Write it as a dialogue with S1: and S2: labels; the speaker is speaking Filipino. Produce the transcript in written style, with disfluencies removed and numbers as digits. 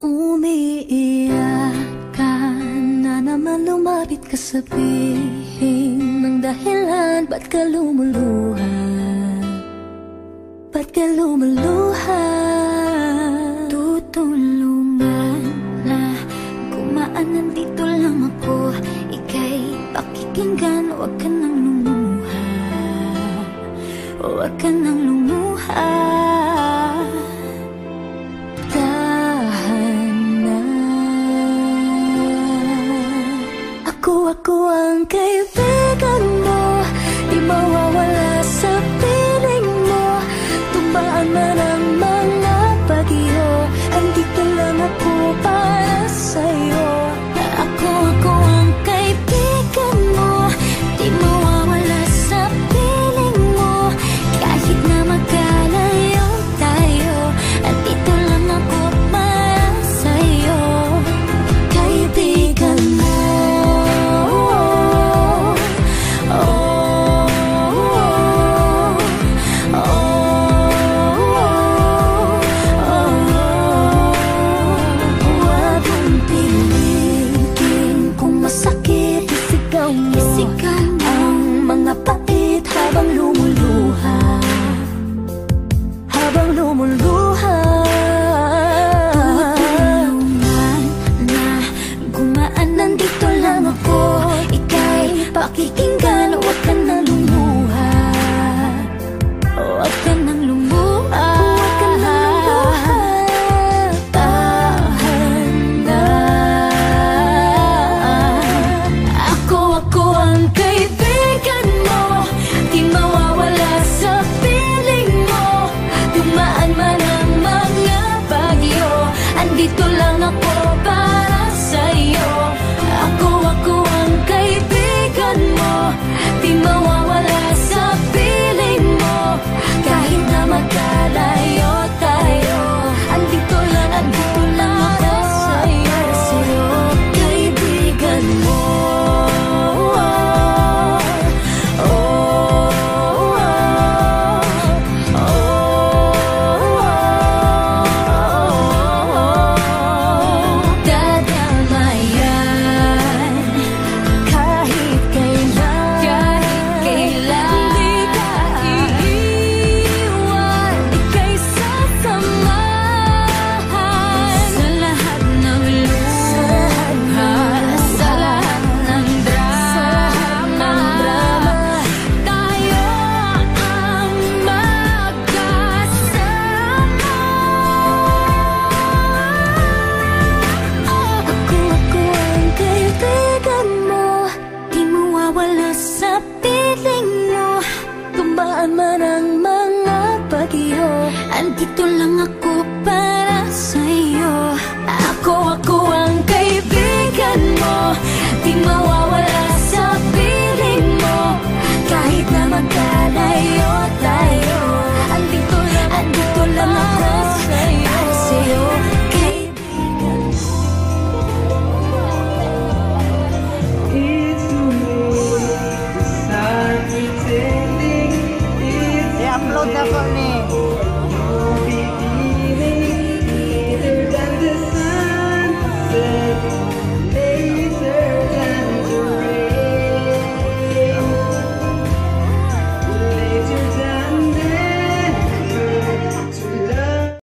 S1: Umiiyak ka na naman, lumapit ka, sabihin ng dahilan. Ba't ka lumuluha? Ba't ka lumuluha? Tutulungan na gumaan, nandito lang ako. Ika'y pakikinggan, huwag ka nang lumuha. Huwag ka nang lumuha. Ako ang kaibigan mo, di mawawala sa piling mo. Tumbaan man ang mga bagyo, andito lang ako para sa'yo. Ako ang kaibigan mo, di mawawala sa piling mo. Kahit na magkalayo tayo, andito lang ako para sa'yo. Kaibigan mo. Pakikinggan, huwag ka nang lumuha. Huwag ka nang lumuha. Huwag ka nang lumuha. Tahan na. Ako ang kaibigan mo, di mawawala sa piling mo. Dumaan man ang mga bagyo, andito lang ako para sa'yo. Ako ang kaibigan mo, di mawawala sa piling mo. Kahit na magkalayo tayo, andito lang ako sa'yo. Kaibigan mo. Andito lang ako para sa'yo. Ako ang kaibigan mo, di mawawala sa piling mo. Kahit na magkalayo tayo,